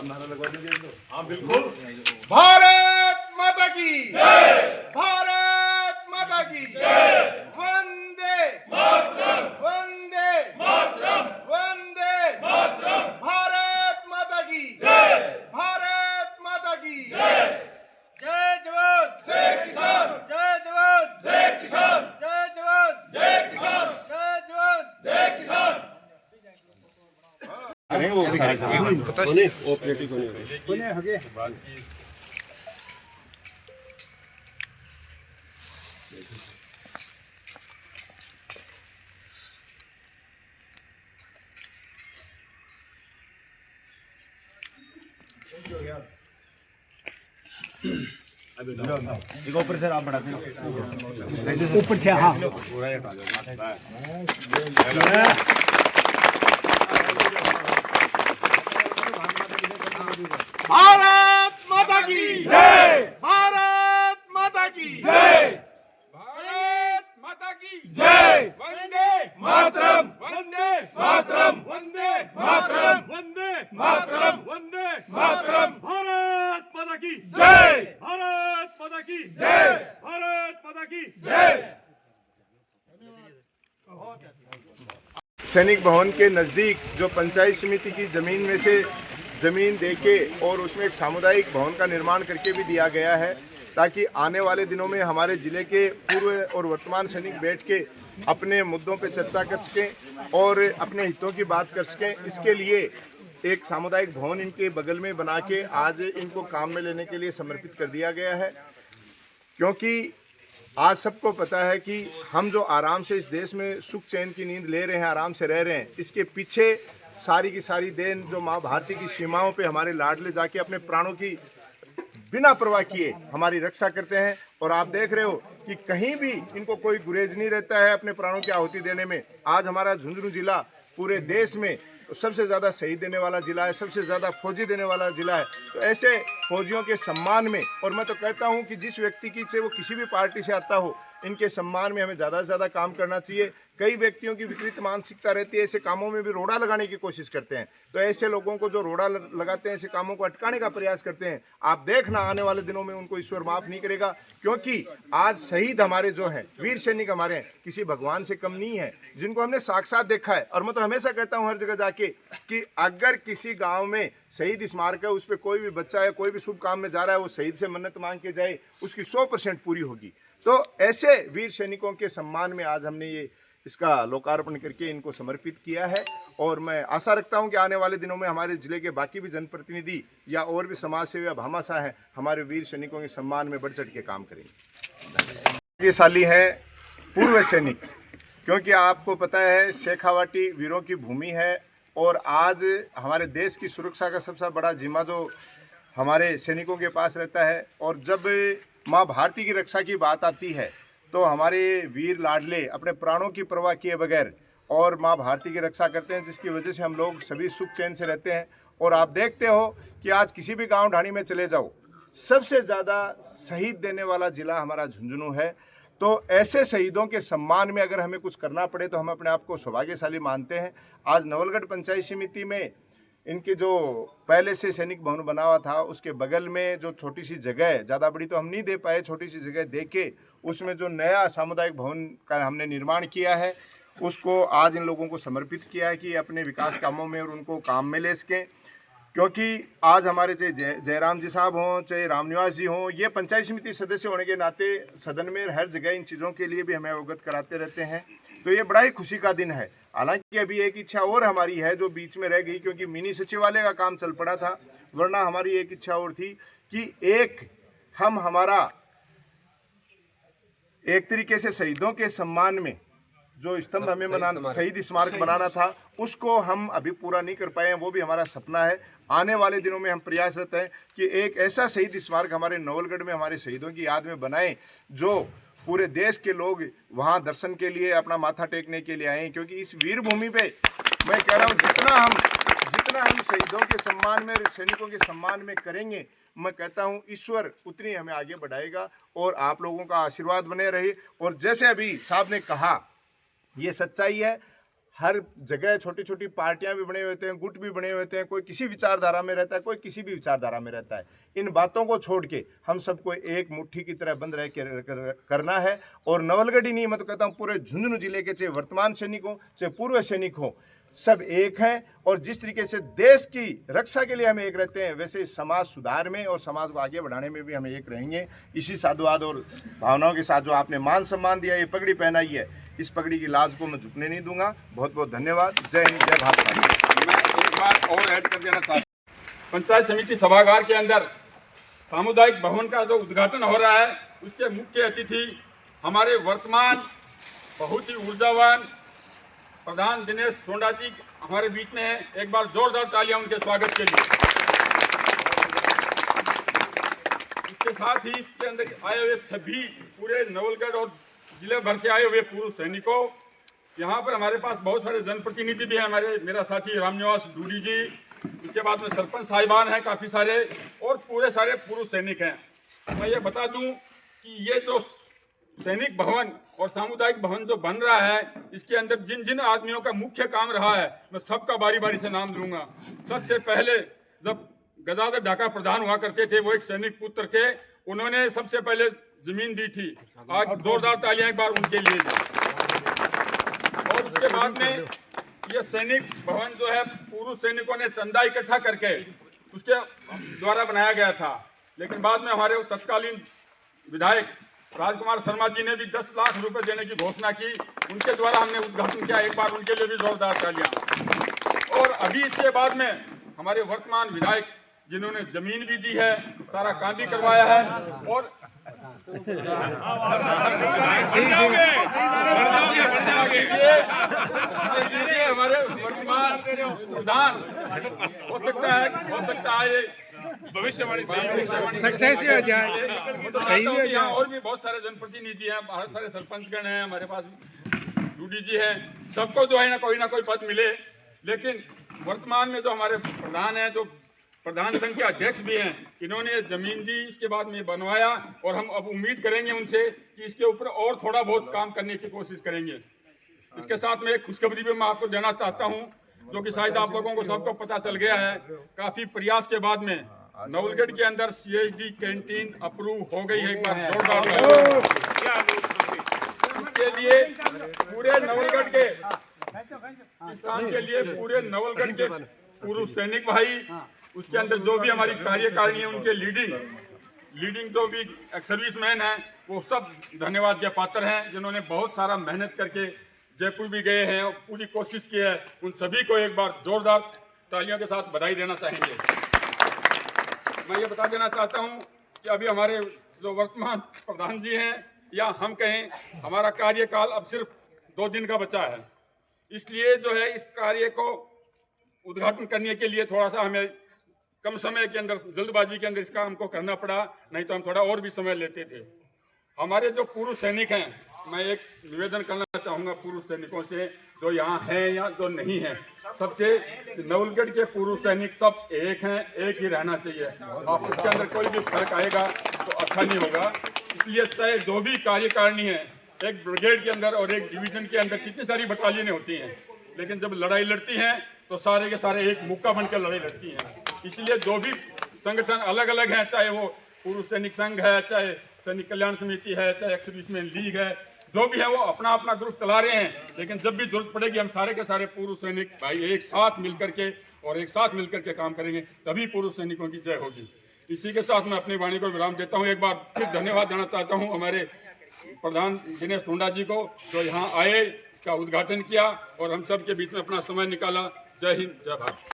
नारा लगवा दीजिए। हाँ बिल्कुल। भारत माता की जय, भारत माता की जय, वंदे मातरम, वंदे मातरम, वंदे मातरम, भारत माता की जय, भारत माता की जय। जय जवान जय किसान, जय जवान जय किसान, जय जवान जय किसान, जय जवान जय किसान। एक ऊपर से आप बढ़ाते हैं ऊपर से। हाँ भारत माता की जय, भारत माता की जय, भारत माता की जय, वंदे मातरम, वंदे मातरम, वंदे मातरम, वंदे मातरम, वंदे मातरम, भारत माता की जय, भारत माता की जय, भारत माता की जय। सैनिक भवन के नज़दीक जो पंचायत समिति की ज़मीन में से ज़मीन देके और उसमें एक सामुदायिक भवन का निर्माण करके भी दिया गया है, ताकि आने वाले दिनों में हमारे ज़िले के पूर्व और वर्तमान सैनिक बैठ के अपने मुद्दों पे चर्चा कर सकें और अपने हितों की बात कर सकें। इसके लिए एक सामुदायिक भवन इनके बगल में बना के आज इनको काम में लेने के लिए समर्पित कर दिया गया है। क्योंकि आज सबको पता है कि हम जो आराम से इस देश में सुख चैन की नींद ले रहे हैं, आराम से रह रहे हैं, इसके पीछे सारी की सारी देन जो माँ भारती की सीमाओं पे हमारे लाडले जाके अपने प्राणों की बिना परवाह किए हमारी रक्षा करते हैं। और आप देख रहे हो कि कहीं भी इनको कोई गुरेज नहीं रहता है अपने प्राणों की आहुति देने में। आज हमारा झुंझुनू जिला पूरे देश में सबसे ज़्यादा शहीद देने वाला जिला है, सबसे ज़्यादा फौजी देने वाला जिला है। तो ऐसे फौजियों के सम्मान में, और मैं तो कहता हूं कि जिस व्यक्ति की चाहे वो किसी भी पार्टी से आता हो, इनके सम्मान में हमें ज़्यादा से ज़्यादा काम करना चाहिए। कई व्यक्तियों की विपरीत मानसिकता रहती है, ऐसे कामों में भी रोड़ा लगाने की कोशिश करते हैं। तो ऐसे लोगों को जो रोड़ा लगाते हैं, ऐसे कामों को अटकाने का प्रयास करते हैं, आप देखना आने वाले दिनों में उनको ईश्वर माफ़ नहीं करेगा। क्योंकि आज शहीद हमारे जो हैं, वीर सैनिक हमारे हैं, किसी भगवान से कम नहीं है, जिनको हमने साक्षात देखा है। और मैं तो हमेशा कहता हूँ हर जगह जाके कि अगर किसी गाँव में शहीद स्मारक है, उस पर कोई भी बच्चा है, कोई भी शुभ काम में जा रहा है, वो शहीद से मन्नत मांग के जाए, उसकी 100% पूरी होगी। तो ऐसे वीर सैनिकों के सम्मान में आज हमने ये इसका लोकार्पण करके इनको समर्पित किया है। और मैं आशा रखता हूं कि आने वाले दिनों में हमारे जिले के बाकी भी जनप्रतिनिधि या और भी समाज सेवी या भामाशाह हैं, हमारे वीर सैनिकों के सम्मान में बढ़ चढ़ के काम करेंगे। ये साली हैं पूर्व सैनिक, क्योंकि आपको पता है शेखावाटी वीरों की भूमि है और आज हमारे देश की सुरक्षा का सबसे बड़ा जिम्मा जो हमारे सैनिकों के पास रहता है। और जब माँ भारती की रक्षा की बात आती है तो हमारे वीर लाडले अपने प्राणों की परवाह किए बगैर और माँ भारती की रक्षा करते हैं, जिसकी वजह से हम लोग सभी सुख चैन से रहते हैं। और आप देखते हो कि आज किसी भी गांव ढाणी में चले जाओ, सबसे ज़्यादा शहीद देने वाला ज़िला हमारा झुंझुनू है। तो ऐसे शहीदों के सम्मान में अगर हमें कुछ करना पड़े तो हम अपने आप को सौभाग्यशाली मानते हैं। आज नवलगढ़ पंचायत समिति में इनके जो पहले से सैनिक भवन बना हुआ था, उसके बगल में जो छोटी सी जगह है, ज़्यादा बड़ी तो हम नहीं दे पाए, छोटी सी जगह दे के उसमें जो नया सामुदायिक भवन का हमने निर्माण किया है, उसको आज इन लोगों को समर्पित किया है कि अपने विकास कामों में और उनको काम में ले सकें। क्योंकि आज हमारे चाहे जयराम जी साहब हों, चाहे रामनिवास जी हों, ये पंचायत समिति सदस्य होने के नाते सदन में हर जगह इन चीज़ों के लिए भी हमें अवगत कराते रहते हैं। तो ये बड़ा ही खुशी का दिन है। हालांकि अभी एक इच्छा और हमारी है जो बीच में रह गई, क्योंकि मिनी सचिवालय का काम चल पड़ा था, वरना हमारी एक इच्छा और थी कि हमारा एक तरीके से शहीदों के सम्मान में जो स्तंभ हमें बनाना, शहीद स्मारक बनाना था, उसको हम अभी पूरा नहीं कर पाए हैं। वो भी हमारा सपना है। आने वाले दिनों में हम प्रयासरत हैं कि एक ऐसा शहीद स्मारक हमारे नवलगढ़ में हमारे शहीदों की याद में बनाएं, जो पूरे देश के लोग वहां दर्शन के लिए, अपना माथा टेकने के लिए आए। क्योंकि इस वीर भूमि पे मैं कह रहा हूँ जितना हम शहीदों के सम्मान में, सैनिकों के सम्मान में करेंगे, मैं कहता हूँ ईश्वर उतनी हमें आगे बढ़ाएगा। और आप लोगों का आशीर्वाद बने रहे। और जैसे अभी साहब ने कहा, ये सच्चाई है, हर जगह छोटी छोटी पार्टियां भी बने हुए होते हैं, गुट भी बने हुए होते हैं, कोई किसी विचारधारा में रहता है, कोई किसी भी विचारधारा में रहता है। इन बातों को छोड़ के हम सबको एक मुट्ठी की तरह बंद रह के करना है। और नवलगढ़ ही नहीं, मैं तो कहता हूँ पूरे झुंझुनू जिले के चाहे वर्तमान सैनिक हो चाहे पूर्व सैनिक हो, सब एक हैं। और जिस तरीके से देश की रक्षा के लिए हम एक रहते हैं, वैसे समाज सुधार में और समाज को आगे बढ़ाने में भी हम एक रहेंगे। इसी साधुवाद और भावनाओं के साथ जो आपने मान सम्मान दिया, ये पगड़ी पहनाई है, इस पगड़ी की लाज को मैं झुकने नहीं दूंगा। बहुत बहुत धन्यवाद। जय हिंद, जय भारत। मैं एक बात और ऐड कर देना चाहता हूं। पंचायत समिति सभागार के अंदर सामुदायिक भवन का जो उद्घाटन हो रहा है, उसके मुख्य अतिथि हमारे वर्तमान बहुत ही ऊर्जावान प्रधान दिनेश सोंडा जी हमारे बीच में है। एक बार जोरदार तालियां उनके स्वागत के लिए। इसके साथ ही इसके अंदर आए हुए सभी पूरे नवलगढ़ और जिले भर से आए हुए पूर्व सैनिकों, यहाँ पर हमारे पास बहुत सारे जनप्रतिनिधि भी हैं। मेरा साथी रामनिवास डूडी जी, उसके बाद में सरपंच साहिबान हैं काफ़ी सारे, और पूरे सारे पूर्व सैनिक हैं। मैं ये बता दूं कि ये जो सैनिक भवन और सामुदायिक भवन जो बन रहा है, इसके अंदर जिन जिन आदमियों का मुख्य काम रहा है, मैं सबका बारी बारी से नाम लूंगा। सबसे पहले जब गदाधर ढाका प्रधान हुआ करते थे, वो एक सैनिक पुत्र थे, उन्होंने सबसे पहले जमीन दी थी। आज जोरदार तालियां एक बार उनके लिए भी। और उसके बाद में ये सैनिक भवन जो है पूर्व सैनिकों ने चंदा इकट्ठा करके उसके द्वारा बनाया गया था, लेकिन बाद में हमारे तत्कालीन विधायक राजकुमार शर्मा जी ने भी 10 लाख रुपए देने की घोषणा की, उनके द्वारा हमने उद्घाटन किया। एक बार उनके लिए भी जोरदार तालियां। और अभी इसके बाद में हमारे वर्तमान विधायक जिन्होंने जमीन भी दी है, सारा काम भी करवाया है, और हमारे वर्तमान प्रधान हो सकता है भविष्यवाणी सक्सेस हो जाए। सही है। यहाँ और भी बहुत सारे जनप्रतिनिधि हैं, बहुत सारे सरपंचगण हैं, हमारे पास डूडी जी हैं। सबको जो है ना कोई पद मिले, लेकिन वर्तमान में जो हमारे प्रधान हैं, जो प्रधान संघ के अध्यक्ष भी हैं, इन्होंने जमीन दी, इसके बाद में बनवाया, और हम अब उम्मीद करेंगे उनसे कि इसके ऊपर और थोड़ा बहुत काम करने की कोशिश करेंगे। इसके साथ में एक खुशखबरी भी मैं आपको देना चाहता हूं, जो कि शायद आप लोगों को सबको पता चल गया है। काफी प्रयास के बाद में नवलगढ़ के अंदर CHD कैंटीन अप्रूव हो गई है। एक बार जोरदार। इसके लिए पूरे नवलगढ़ के इस काम के लिए पूरे नवलगढ़ के पूर्व सैनिक भाई, उसके अंदर जो भी हमारी कार्यकारिणी है, उनके लीडिंग जो भी सर्विसमैन हैं, वो सब धन्यवाद के पात्र हैं, जिन्होंने बहुत सारा मेहनत करके जयपुर भी गए हैं और पूरी कोशिश की है। उन सभी को एक बार जोरदार तालियों के साथ बधाई देना चाहेंगे। मैं ये बता देना चाहता हूं कि अभी हमारे जो वर्तमान प्रधान जी हैं, या हम कहें हमारा कार्यकाल अब सिर्फ 2 दिन का बचा है, इसलिए जो है इस कार्य को उद्घाटन करने के लिए थोड़ा सा हमें कम समय के अंदर, जल्दबाजी के अंदर इसका हमको करना पड़ा, नहीं तो हम थोड़ा और भी समय लेते थे। हमारे जो पूर्व सैनिक हैं, मैं एक निवेदन करना चाहूँगा पूर्व सैनिकों से, जो यहाँ हैं या जो नहीं हैं, सबसे नवलगढ़ के पूर्व सैनिक सब एक हैं, एक ही रहना चाहिए। आप उसके अंदर कोई भी फर्क आएगा तो अच्छा नहीं होगा। इसलिए चाहे जो भी कार्यकारिणी है, एक ब्रिगेड के अंदर और एक डिवीजन के अंदर कितनी सारी बटालियनें होती हैं, लेकिन जब लड़ाई लड़ती हैं तो सारे के सारे एक मुक्का बनकर लड़ाई लड़ती हैं। इसलिए जो भी संगठन अलग अलग हैं, चाहे वो पूर्व सैनिक संघ है, चाहे सैनिक कल्याण समिति है, चाहे एक्स-सर्विसमैन लीग है, जो भी है वो अपना अपना ग्रुप चला रहे हैं, लेकिन जब भी जरूरत पड़ेगी हम सारे के सारे पूर्व सैनिक भाई एक साथ मिलकर के काम करेंगे, तभी पूर्व सैनिकों की जय होगी। इसी के साथ मैं अपनी वाणी को विराम देता हूँ। एक बार फिर धन्यवाद देना चाहता हूँ हमारे प्रधान दिनेश सोंडा जी को, जो यहाँ आए, इसका उद्घाटन किया और हम सब के बीच में अपना समय निकाला। जय हिंद, जय भारत।